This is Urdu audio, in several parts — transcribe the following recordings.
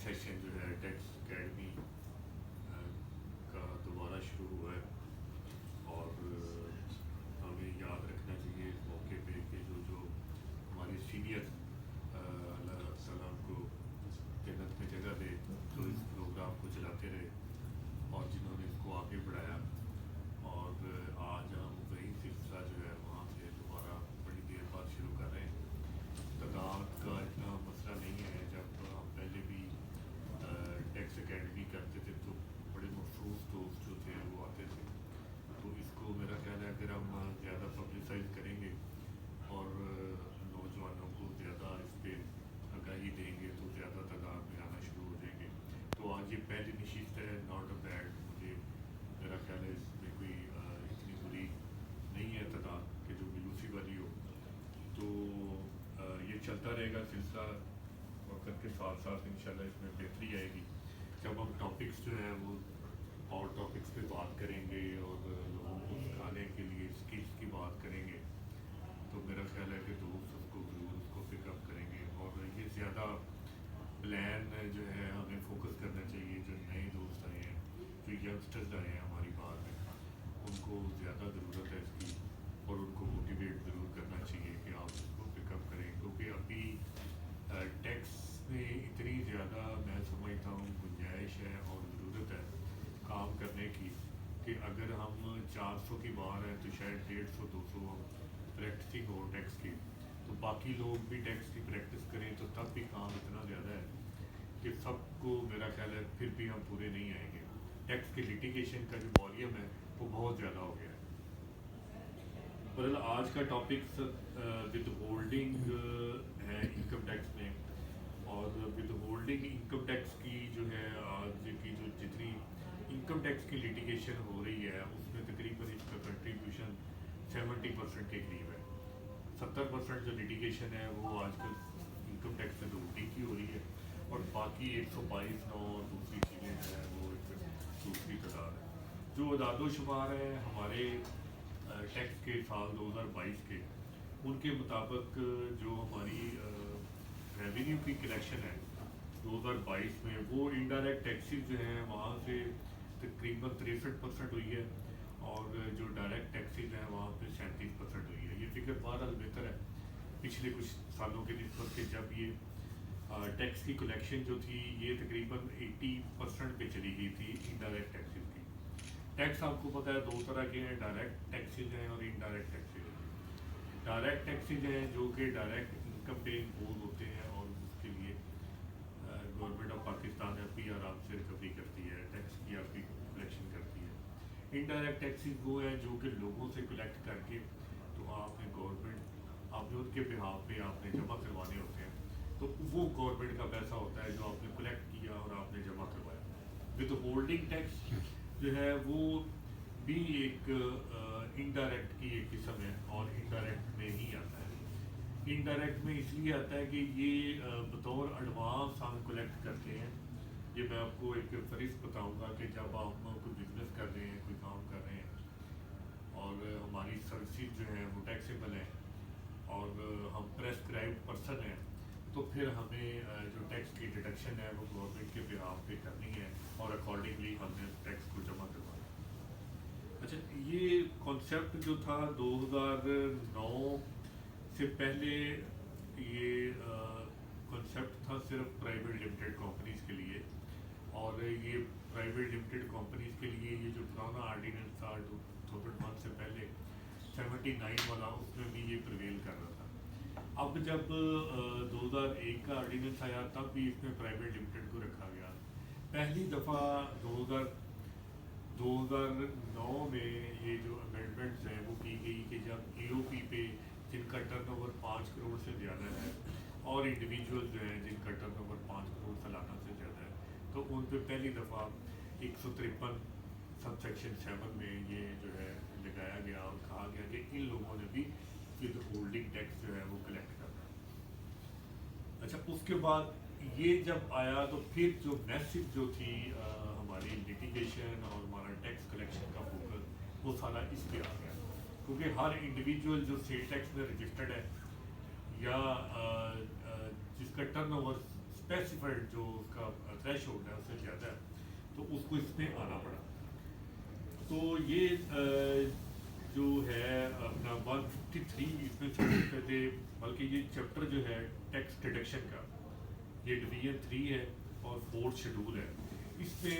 سیشن جو ہے ٹیکس اکیڈمی کا دوبارہ شروع ہوا ہے، اور ہمیں یاد رکھنا چاہیے اس موقع پہ کہ جو ہمارے سینئر اللہ تعالیٰ کو جنت میں جگہ دے تو اس پروگرام کو چلاتے رہے، اور جنہوں نے اس کو آگے بڑھایا، اور آج ہم وہی سلسلہ جو ہے وہاں سے دوبارہ بڑی دیر بعد شروع کر رہے ہیں۔ تعداد کا اتنا مسئلہ نہیں ہے، جب ہم پہلے بھی ٹیکس اکیڈمی کرتے تھے تو بڑے مخصوص دوست جو تھے وہ آتے تھے، تو اس کو میرا خیال ہے اگر ہم زیادہ پبلسائز کریں گے اور نوجوانوں کو زیادہ اس پہ آگاہی دیں گے تو زیادہ تعداد میں آنا شروع ہو جائیں گے۔ تو آج یہ پہلی نشست ہے، ناٹ اے بیڈ، مجھے میرا خیال ہے اس میں کوئی اتنی بری نہیں ہے تعداد کہ جو مایوسی والی ہو۔ تو یہ چلتا رہے گا سلسلہ، وقت کے ساتھ ساتھ انشاءاللہ اس میں بہتری آئے گی جب ہم ٹاپکس جو ہیں وہ اور ٹاپکس پہ بات کریں گے اور لوگوں کو سکھانے کے لیے اسکلس کی بات کریں گے، تو میرا خیال ہے کہ دوست اس کو ضرور اس کو پک اپ کریں گے۔ اور یہ زیادہ پلان جو ہے ہمیں فوکس کرنا چاہیے، جو نئے دوست آئے ہیں، جو ینگسٹرز آئے ہیں ہماری بات میں، ان کو زیادہ ضرورت ہے اس کی، اور ان کو موٹیویٹ ضرور کرنا چاہیے کہ آپ اس کو پک اپ کریں، کیونکہ ابھی ٹیکس میں اتنی زیادہ میں سمجھتا ہوں گنجائش ہے اور ضرورت ہے کام کرنے کی کہ اگر ہم 400 کی بار ہے تو شاید 150-200 پریکٹسنگ ہو ٹیکس کی، تو باقی لوگ بھی ٹیکس کی پریکٹس کریں تو تب بھی کام اتنا زیادہ ہے کہ سب کو میرا خیال ہے پھر بھی ہم پورے نہیں آئیں گے۔ ٹیکس کے لیٹیگیشن کا جو والیوم ہے وہ بہت زیادہ ہو گیا ہے۔ آج کا ٹاپکس ود ہولڈنگ ہے انکم ٹیکس میں، اور ود ہولڈنگ انکم ٹیکس کی جو ہے آج کی جو جتنی انکم ٹیکس کی لیٹیگیشن ہو رہی ہے اس میں تقریباً اس کا کنٹریبیوشن 70% کے قریب ہے۔ 70% جو لیٹیگیشن ہے وہ آج کل انکم ٹیکس میں ہولڈنگ کی ہو رہی ہے، اور باقی 122(9) اور دوسری چیزیں جو ہیں وہ ایک دوسری تعداد ہے۔ جو اعداد و شمار ہیں ہمارے ٹیکس کے سال 2022 کے، ان کے مطابق جو ہماری ریونیو کی کلیکشن ہے 2022 میں، وہ انڈائریکٹ ٹیکسز جو ہیں وہاں سے تقریباً 63% ہوئی ہے، اور جو ڈائریکٹ ٹیکسز ہیں وہاں پہ 37% ہوئی ہے۔ یہ فگر بہرحال بہتر ہے پچھلے کچھ سالوں کے نسبت کہ جب یہ ٹیکس کی کلیکشن جو تھی یہ تقریباً 80% پہ چلی گئی تھی انڈائریکٹ ٹیکسز کی۔ ٹیکس آپ کو پتہ ہے دو طرح کے ہیں، ڈائریکٹ ٹیکسز ہیں اور انڈائریکٹ ٹیکسز ہیں۔ ڈائریکٹ ٹیکسز ہیں جو کہ ڈائریکٹ انکم پہ امپوز ہوتے ہیں، اور اس کے لیے government of Pakistan F P R آپ سے ریکوری کرتی ہے، ٹیکس کی آپ کی کلیکشن کرتی ہے۔ انڈائریکٹ ٹیکسز وہ ہیں جو کہ لوگوں سے کلیکٹ کر کے تو آپ نے گورنمنٹ، آپ نے ان کے بہاف پہ آپ نے جمع کروانے ہوتے ہیں، تو وہ گورنمنٹ کا پیسہ ہوتا ہے جو آپ نے کلیکٹ کیا اور آپ نے جمع کروایا۔ ود ہولڈنگ ٹیکس جو ہے وہ بھی ایک انڈائریکٹ کی ایک قسم ہے، اور انڈائریکٹ میں ہی آتا ہے۔ انڈائریکٹ میں اس لیے آتا ہے کہ یہ بطور ایڈوانس ہم کلیکٹ کرتے ہیں۔ یہ میں آپ کو ایک فہرست بتاؤں گا کہ جب آپ کوئی بزنس کر رہے ہیں، کوئی کام کر رہے ہیں، اور ہماری سروسز جو ہیں وہ ٹیکسیبل ہیں، اور ہم پریسکرائبڈ پرسن ہیں، تو پھر ہمیں جو ٹیکس کی ڈیڈکشن ہے وہ گورنمنٹ کے بہاف پہ کرنی ہے، اور اکارڈنگلی ہم نے ٹیکس کو جمع کروانا ہے۔ اچھا، یہ کانسیپٹ جو تھا 2009 سے پہلے، یہ کانسیپٹ تھا صرف پرائیویٹ لمیٹڈ کمپنیز کے لیے، اور یہ پرائیویٹ لمیٹڈ کمپنیز کے لیے یہ جو پرانا آرڈیننس تھا 2001 سے پہلے 79 والا، اس میں بھی یہ پرویل کر رہا تھا۔ اب جب 2001 کا آرڈیننس آیا تب بھی اس میں پرائیویٹ لمیٹڈ کو رکھا گیا۔ پہلی دفعہ 2009 میں یہ جو امینڈمنٹس ہیں وہ کی گئی کہ جب اے او پی پہ جن کا ٹرن اوور 5 کروڑ سے زیادہ ہے، اور انڈیویجول جو ہیں جن کا ٹرن اوور 5 کروڑ سالانہ سے زیادہ ہے، تو ان پہ پہلی دفعہ 153 سب سیکشن 7 میں یہ جو ہے لگایا گیا، اور کہا گیا کہ ان لوگوں نے بھی ود ہولڈنگ ٹیکس جو ہے وہ کلیکٹ کرنا ہے۔ اچھا، اس کے بعد یہ جب آیا تو پھر جو میسج جو تھی ہماری لیٹیگیشن اور ہمارا ٹیکس کلیکشن کا فوکس وہ سارا اس پہ آ گیا، کیونکہ ہر انڈیویجول جو سیل ٹیکس میں رجسٹرڈ ہے یا جس کا ٹرن اوور اسپیسیفائڈ جو اس کا تھریش ہولڈ ہے اس سے زیادہ ہے، تو اس کو اس میں آنا پڑا. تو یہ جو ہے اپنا 153 اس میں چھوٹے تھے، بلکہ یہ چیپٹر جو ہے ٹیکس ڈیڈکشن کا، یہ ڈویژن 3 ہے اور 4 شیڈول ہے. اس میں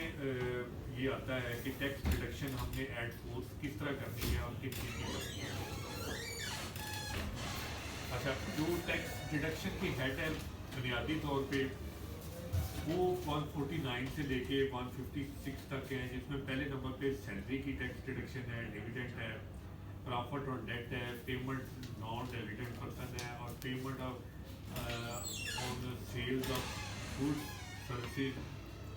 یہ آتا ہے کہ ٹیکس ڈیڈکشن ہم نے ایڈ فورس کس طرح کرنی ہے اور کس چیز کی کرنی ہے. اچھا، جو ٹیکس ڈیڈکشن کی ہیڈ ہے بنیادی طور پہ وہ 149 سے لے کے 156 تک ہے، جس میں پہلے نمبر پہ سیلری کی ٹیکس ڈیڈکشن ہے، ڈیویڈنڈ ہے، پرافٹ اور ڈیٹ ہے، پیمنٹ نان ڈیویڈنڈ پرسن ہے، اور payment of on sales of good services.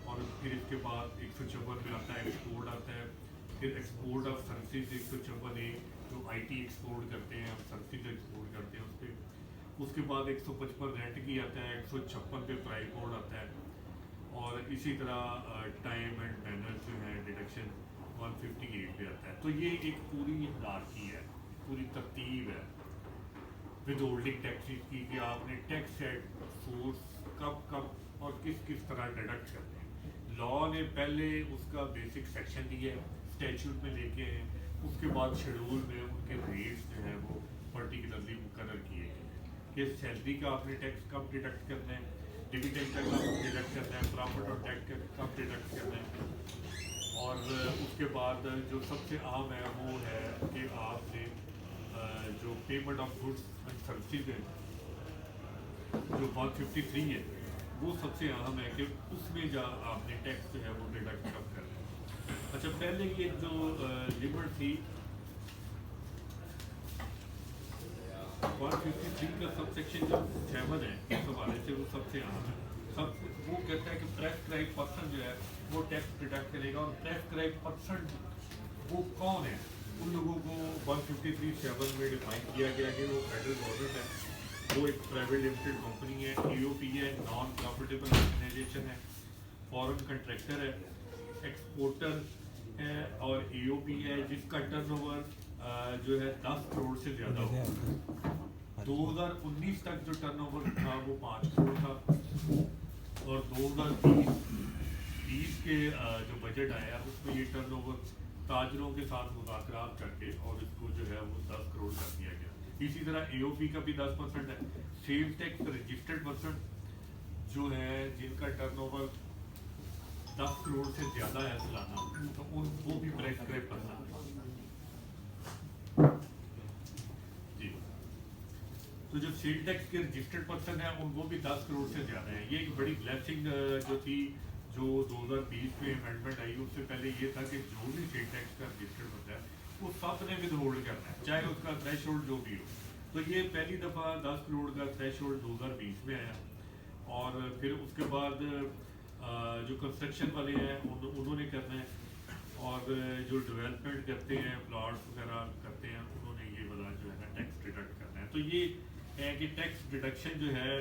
اور پھر اس کے بعد 154 میں آتا ہے ایکسپورٹ آتا ہے، پھر ایکسپورٹ آف سروسز 156 جو آئی ٹی ایکسپورٹ کرتے ہیں، ہم سروسز ایکسپورٹ کرتے ہیں اس پہ. اس کے بعد 155 رینٹ کی آتا ہے، 156 پہ پرائز کوڈ آتا ہے، اور اسی طرح ٹائم اینڈ مینرز جو ہے ڈیڈکشن 158 پہ آتا ہے. تو یہ ایک پوری ہیرارکی ہے، پوری ترتیب ہے ود ہولڈنگ ٹیکسز کی کہ آپ نے ٹیکس ایٹ سورس کب کب اور کس کس طرح ڈیڈکٹ کرتے ہیں. لا نے پہلے اس کا بیسک سیکشن دیا ہے، اسٹیچوٹ میں لے کے ہیں، اس کے بعد شیڈول میں ان کے ریٹس جو ہیں وہ پرٹیکولرلی مقرر کیے گئے ہیں کہ سیلری کا آپ نے ٹیکس کب ڈیڈکٹ کرنا ہے، ڈویڈنڈ کا کب ڈیڈکٹ کرنا ہے، پرافٹ اور ٹیکس کب ڈیڈکٹ کرنا ہے. اور اس کے بعد جو سب سے عام ہے وہ ہے کہ آپ نے جو payment of goods and services ہے جو 153 ہے وہ سب سے اہم ہے کہ اس میں جا آپ نے ٹیکس جو ہے وہ ڈیڈکٹ کب کرنا ہے. اچھا، پہلے یہ جو لمٹ تھی 153 کا سب سیکشن جو 7 ہے اس حوالے سے وہ سب سے اہم ہے. وہ کہتا ہے کہ پریسکرائب پرسن جو ہے وہ ٹیکس ڈیڈکٹ کرے گا، اور پریسکرائب پرسن وہ کون ہے، ان لوگوں کو 153(7) میں ڈیفائن کیا گیا کہ وہ فیڈرل گورنمنٹ ہے، وہ ایک پرائیویٹ لمیٹڈ کمپنی ہے، ای او پی ہے، نان پروفیٹیبل آرگنائزیشن ہے، فورن کنٹریکٹر ہے، ایکسپورٹر ہے، اور ای او پی ہے جس کا ٹرن اوور جو ہے 10 کروڑ سے زیادہ ہو. 2019 تک جو ٹرن اوور تھا وہ 5 کروڑ تھا، اور 2020 کے جو بجٹ آیا اس میں یہ ٹرن اوور تاجروں کے ساتھ مذاکرات کر کے اور اس کو جو ہے وہ 10 کروڑ کر دیا گیا. اسی طرح اے او پی کا بھی 10% ہے. سیل ٹیکس رجسٹرڈ پرسن جو ہے جن کا ٹرن اوور 10 کروڑ سے زیادہ ہے سالانہ، تو وہ بھی پریسکرائب کرنا ہے. جی، تو جو سیل ٹیکس کے رجسٹرڈ پرسن ہیں وہ بھی 10 کروڑ سے زیادہ ہیں. یہ ایک بڑی بلیسنگ جو تھی جو 2020 میں امینڈمنٹ آئی، اس سے پہلے یہ تھا کہ جو بھی سیل ٹیکس کا رجسٹرڈ ہوتا ہے وہ سب نے ود ہولڈ کرنا ہے، چاہے اس کا تھریش ہولڈ جو بھی ہو. تو یہ پہلی دفعہ 10 کروڑ کا تھریش ہولڈ 2020 میں آیا. اور پھر اس کے بعد جو کنسٹرکشن والے ہیں انہوں نے کرنا ہے، اور جو ڈیولپمنٹ کرتے ہیں پلاٹس وغیرہ کرتے ہیں انہوں نے یہ والا جو ہے نا ٹیکس ڈیڈکٹ کرنا ہے. تو یہ ہے کہ ٹیکس ڈیڈکشن جو ہے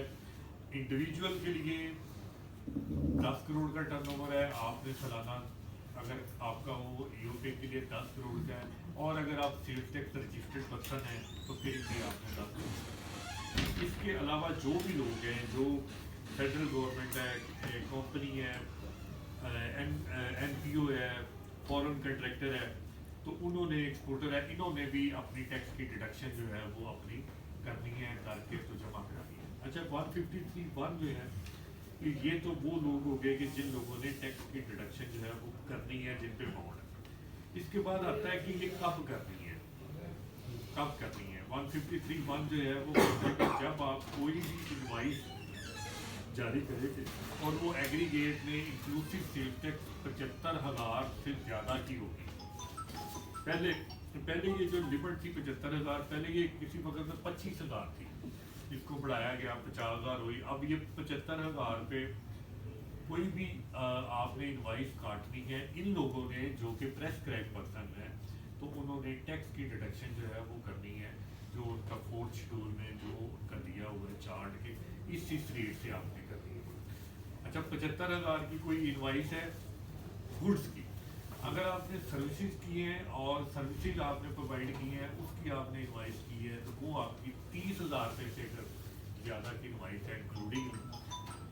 انڈیویجول کے لیے 10 کروڑ کا ٹرن اوور ہے آپ نے سالانہ، اگر آپ کا وہ ای او پی کے لیے 10 کروڑ کا ہے، اور اگر آپ سیلز ٹیکس رجسٹرڈ پرسن ہیں تو پھر بھی آپ نے 10 کروڑ. اس کے علاوہ جو بھی لوگ ہیں جو فیڈرل گورنمنٹ ہے، کمپنی ہے، این پی او ہے، فورن کنٹریکٹر ہے، تو انہوں نے ایکسپورٹر ہے، انہوں نے بھی اپنی ٹیکس کی ڈیڈکشن جو ہے وہ اپنی کرنی ہے، کر کے تو جمع کرانی ہے. اچھا، 153(1) جو ہے کہ یہ تو وہ لوگ ہو گئے کہ جن لوگوں نے ٹیکس کی ڈیڈکشن جو ہے وہ کرنی ہے، جن پہ باؤنڈ ہے. اس کے بعد آتا ہے کہ یہ کب کرنی ہے، کب کرنی ہے. 153(1) جو ہے وہ جب آپ کوئی بھی انوائس جاری کرے گے اور وہ ایگریگیٹ میں انکلوسیو سیل ٹیکس 75,000 سے زیادہ کی ہوگی. پہلے یہ جو لمٹ تھی 75,000، پہلے یہ کسی وقت میں 25,000 تھی، اس کو بڑھایا گیا 50,000 ہوئی. اب یہ 75,000 پہ کوئی بھی آپ نے انوائس کاٹنی ہے. ان لوگوں نے جو کہ پریسکرائب پرسن ہے تو انہوں نے ٹیکس کی ڈیڈکشن جو ہے وہ کرنی ہے، جو ان کا 4 شیڈول میں جو ان کا دیا ہوا ہے چارٹ کے اس ریٹ سے آپ نے کرنی ہے. اچھا، 75,000 کی کوئی انوائس ہے گڈس کی. اگر آپ نے سروسز کی ہیں اور سروسز آپ نے پرووائڈ کی ہیں اس کی آپ نے انوائس کی ہے تو وہ آپ کی 30,000 روپے سے اگر زیادہ کی انوائس ہے انکلوڈنگ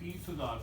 30,000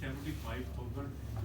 75,000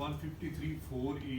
153(4)(a)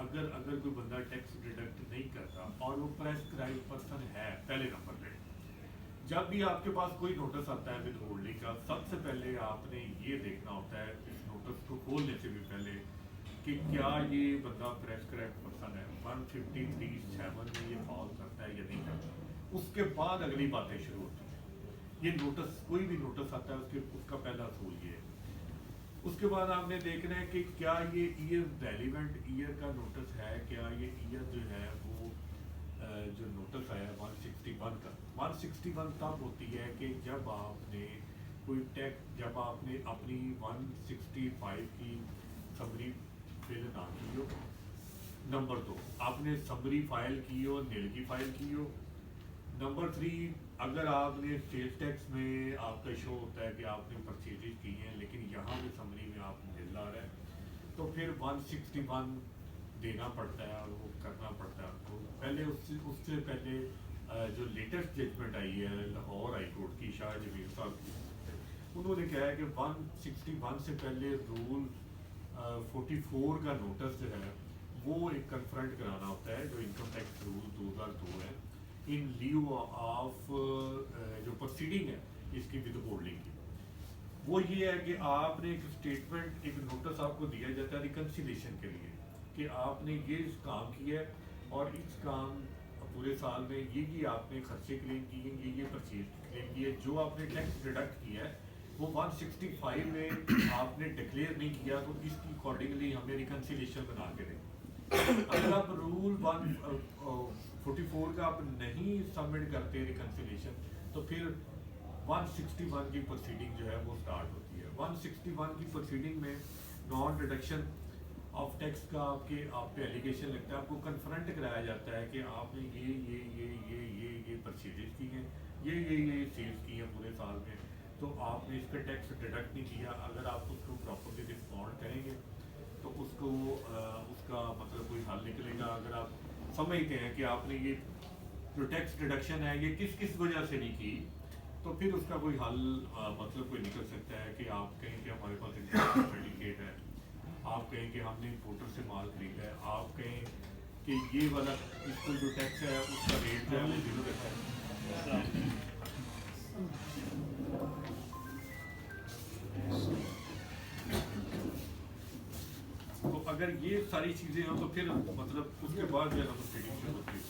اگر کوئی بندہ ٹیکس ڈیڈکٹ نہیں کرتا اور وہ پریسکرائب پرسن ہے پہلے نمبر پہ، جب بھی آپ کے پاس کوئی نوٹس آتا ہے ود ہولڈنگ کا، سب سے پہلے آپ نے یہ دیکھنا ہوتا ہے اس نوٹس کو کھولنے سے بھی پہلے کہ کیا یہ بندہ پریسکرائب پرسن ہے، 153(7) میں یہ فال کرتا ہے یا نہیں کرتا، اس کے بعد اگلی باتیں شروع ہوتی ہیں۔ یہ نوٹس، کوئی بھی نوٹس آتا ہے اس کا پہلا اصول یہ ہے۔ اس کے بعد آپ نے دیکھنا ہے کہ کیا یہ ایئر ریلیونٹ ایئر کا نوٹس ہے، کیا یہ ایئر جو ہے وہ جو نوٹس آیا 161 کا، 161 تب ہوتی ہے کہ جب آپ نے کوئی ٹیکس، جب آپ نے اپنی 165 کی سمری فل نہ کی ہو، نمبر 2 آپ نے سمری فائل کی ہو، نیل کی فائل کی ہو، نمبر 3 اگر آپ نے سیلز ٹیکس میں آپ کا شو ہوتا ہے کہ آپ نے پرچیزز کی ہیں لیکن یہاں بھی سمری میں آپ نیل آ رہا ہے، تو پھر 161 دینا پڑتا ہے اور وہ کرنا پڑتا ہے آپ کو۔ پہلے اس سے پہلے جو لیٹسٹ ججمنٹ آئی ہے لاہور ہائی کورٹ کی، شاہ جمیل صاحب کی، انہوں نے کہا ہے کہ 161 سے پہلے رول 44 کا نوٹس جو ہے وہ ایک کنفرنٹ کرانا ہوتا ہے، جو انکم ٹیکس رول 2002 ہے، ان لیو آف جو پروسیڈنگ ہے اس کی ود ہولڈنگ کی۔ وہ یہ ہے کہ آپ نے ایک اسٹیٹمنٹ، ایک نوٹس آپ کو دیا جاتا ہے ریکنسیلیشن کے لیے کہ آپ نے یہ کام کیا ہے اور اس کام پورے سال میں یہ آپ نے خرچے کلیم کیے ہیں، یہ پرچیز کلیم کی ہے، جو آپ نے ٹیکس ڈیڈکٹ کیا ہے وہ 165 میں آپ نے ڈکلیئر نہیں کیا تو اس کی اکارڈنگلی ہمیں ریکنسیلیشن بنا کے دیں۔ اگر آپ رول 144 کا آپ نہیں سبمٹ کرتے ریکنسیلیشن تو پھر 161 کی پروسیڈنگ جو ہے وہ سٹارٹ ہوتی ہے۔ 161 کی پروسیڈنگ میں نان ڈیڈکشن آف ٹیکس کا آپ پہ ایلیگیشن لگتا ہے، آپ کو کنفرنٹ کرایا جاتا ہے کہ آپ نے یہ پرچیزز کی ہیں، یہ سیلز کی ہیں پورے سال میں، تو آپ نے اس پہ ٹیکس ڈیڈکٹ نہیں کیا۔ اگر آپ اس کو پراپرلی رسپونڈ کریں گے تو اس کا مطلب کوئی حل نکلے گا۔ اگر آپ سمجھتے ہیں کہ آپ نے یہ جو ٹیکس ڈیڈکشن ہے یہ کس وجہ سے نہیں کی، تو پھر اس کا کوئی حل مطلب کوئی نکل سکتا ہے کہ آپ کہیں کہ ہمارے پاس سرٹیفکیٹ ہے، آپ کہیں کہ ہم نے امپورٹر سے مال خریدا ہے، آپ کہیں کہ یہ والا اس کو جو ٹیکس ہے اس کا ریٹ جو ہے وہ زیرو رکھا ہے۔ تو اگر یہ ساری چیزیں ہوں تو پھر مطلب اس کے بعد جو ہے نا پروسیڈنگ شروع ہوتی ہے۔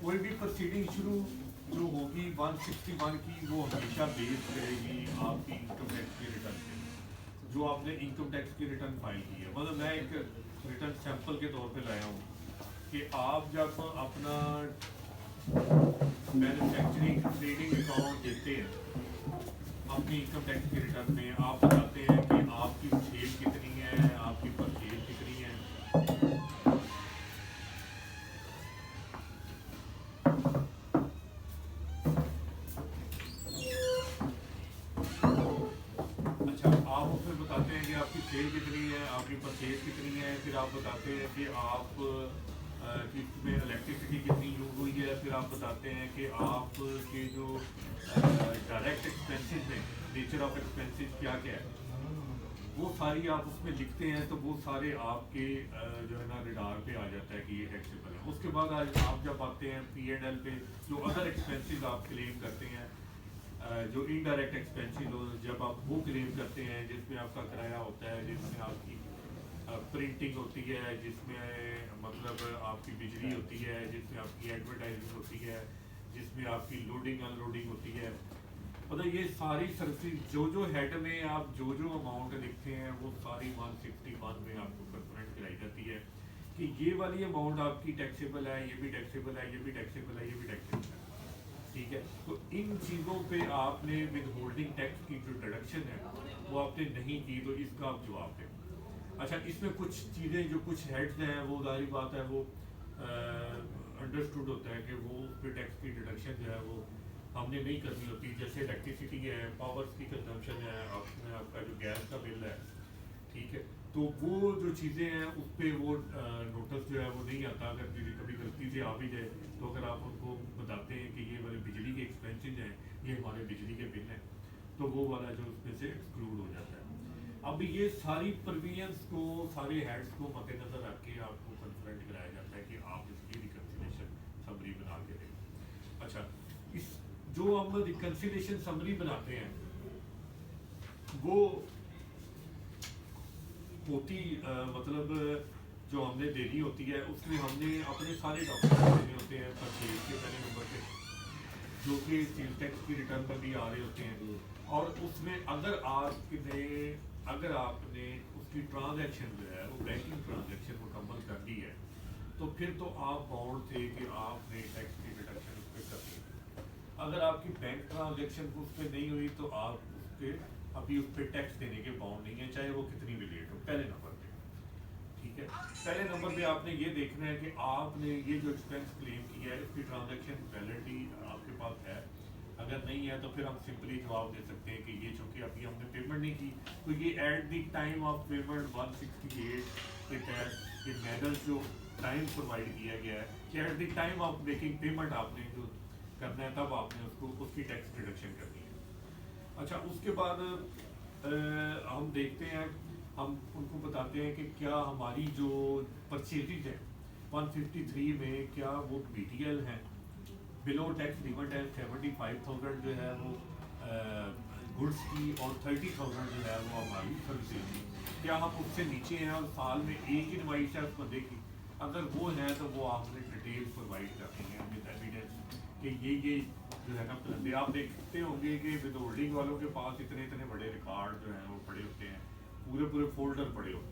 کوئی بھی پروسیڈنگ شروع جو ہوگی 161 کی وہ ہمیشہ بیس کرے گی آپ کی انکم ٹیکس کی ریٹرن پہ، جو آپ نے انکم ٹیکس کی ریٹرن فائل کی ہے۔ مطلب میں ایک ریٹرن سیمپل کے طور پہ لایا ہوں کہ آپ جب اپنا مینوفیکچرنگ ٹریڈنگ اکاؤنٹ دیتے ہیں اپنی انکم ٹیکس کی ریٹرن میں، آپ بتاتے ہیں کہ آپ کی سیل کتنی ہے، آپ کی پرچیز کتنی ہے۔ اچھا، آپ اس میں بتاتے ہیں کہ آپ کی سیل کتنی ہے، آپ کی پرچیز کتنی ہے، پھر آپ بتاتے ہیں کہ آپ کی اس میں الیکٹریسٹی کتنی یوز ہوئی ہے، پھر آپ بتاتے ہیں کہ آپ کے جو ڈائریکٹ ایکسپینسز ہیں، نیچر آف ایکسپینسز کیا ہے، وہ ساری آپ اس میں لکھتے ہیں، تو وہ سارے آپ کے جو ہے نا ریڈار پہ آ جاتا ہے کہ یہ ٹیکسیبل ہے۔ اس کے بعد آپ جب آتے ہیں پی اینڈ ایل پہ، جو ادر ایکسپینسز آپ کلیم کرتے ہیں، جو انڈائریکٹ ایکسپینسز ہو، جب آپ وہ کلیم کرتے ہیں جس میں آپ کا کرایہ ہوتا ہے، جس میں آپ کی پرنٹنگ ہوتی ہے، جس میں مطلب آپ کی بجلی ہوتی ہے، جس میں آپ کی ایڈورٹائزنگ ہوتی ہے، جس میں آپ کی لوڈنگ ان لوڈنگ ہوتی ہے، مطلب یہ ساری سروسز جو ہیڈ میں آپ جو اماؤنٹ لکھتے ہیں وہ ساری 161 میں آپ کو کنفرنٹ کرائی جاتی ہے کہ یہ والی اماؤنٹ آپ کی ٹیکسیبل ہے، یہ بھی ٹیکسیبل ہے، یہ بھی ٹیکسیبل ہے، یہ بھی ٹیکسیبل ہے، ٹھیک ہے۔ تو ان چیزوں پہ آپ نے ود ہولڈنگ ٹیکس کی جو ڈیڈکشن ہے وہ آپ نے نہیں کی، تو اس کا آپ جواب دیں۔ اچھا، اس میں کچھ چیزیں جو کچھ ہیڈز ہیں وہ ظاہری بات ہے وہ انڈرسٹوڈ ہوتا ہے کہ وہ اس پہ ٹیکس کی ڈیڈکشن جو ہے وہ ہم نے نہیں کرنی ہوتی، جیسے الیکٹریسٹی ہے، پاورس کی کنزمپشن ہے، آپ کا جو گیس کا بل ہے، ٹھیک ہے، تو وہ جو چیزیں ہیں اس پہ وہ نوٹس جو ہے وہ نہیں آتا. اگر کبھی غلطی سے آ بھی جائے تو اگر آپ ان کو بتاتے ہیں کہ یہ والے بجلی کے ایکسپینسز ہیں، یہ ہمارے بجلی کے بل ہیں، تو وہ والا جو اس میں سے ایکسکلوڈ ہو جاتا ہے. اب یہ ساری پروینئنس کو، سارے ہیڈس کو مد نظر رکھ کے آپ کو کنفرنٹ کرایا جاتا ہے کہ آپ اس کی ریکنسیلیشن سمری بنا کے دیں. اچھا، اس جو ہم ریکنسیلیشن سمری بناتے ہیں وہ ہوتی مطلب جو ہم نے دینی ہوتی ہے اس میں ہم نے اپنے سارے ڈاکومنٹ دینے ہوتے ہیں پرچیز کے پہلے نمبر پہ، جو کہ سیل ٹیکس کی ریٹرن پر بھی آ رہے ہوتے ہیں. اور اس میں اگر آپ نے اس کی ٹرانزیکشن جو ہے وہ بینکنگ ٹرانزیکشن مکمل کر لی ہے تو پھر تو آپ باؤنڈ تھے کہ آپ نے ٹیکس کی ریڈکشن اس پہ کر دی. اگر آپ کی بینک ٹرانزیکشن اس پہ نہیں ہوئی تو آپ اس پہ ابھی اس پہ ٹیکس دینے کے باؤنڈ نہیں ہے، چاہے وہ کتنی بھی لیٹ ہو پہلے نمبر پہ. ٹھیک ہے، پہلے نمبر پہ آپ نے یہ دیکھنا ہے کہ آپ نے یہ جو ایکسپینس کلیم کیا ہے اس کی ٹرانزیکشن ویلڈی آپ کے پاس ہے. اگر نہیں ہے تو پھر ہم سمپلی جواب دے سکتے ہیں کہ یہ چونکہ ابھی ہم نے پیمنٹ نہیں کی تو یہ at the time of payment 168 کے تحت یہ میڈلز جو ٹائم پرووائڈ کیا گیا ہے کہ at the time of making payment آپ نے جو کرنا ہے تب آپ نے اس کی ٹیکس ریڈکشن کرنی ہے. اچھا، اس کے بعد ہم دیکھتے ہیں، ہم ان کو بتاتے ہیں کہ کیا ہماری جو پرچیزز ہیں 153 میں کیا وہ بی ٹی ایل ہیں، بلو ٹیکس لیمٹ ہے 75,000 جو ہے وہ گڈس کی اور 30,000 جو ہے وہ ہماری سروسز کی. کیا ہم اس سے نیچے ہیں اور سال میں ایک ہی انوائس ہے اس بندے کی؟ اگر وہ ہے تو وہ آپ نے ڈیٹیل پرووائڈ کرنی ہے ود ایویڈنس کہ یہ جو ہے نا بندے. آپ دیکھتے ہوں گے کہ ود ہولڈنگ والوں کے پاس اتنے بڑے ریکارڈ جو ہیں وہ پڑے ہوتے ہیں، پورے فولڈر پڑے ہوتے ہیں.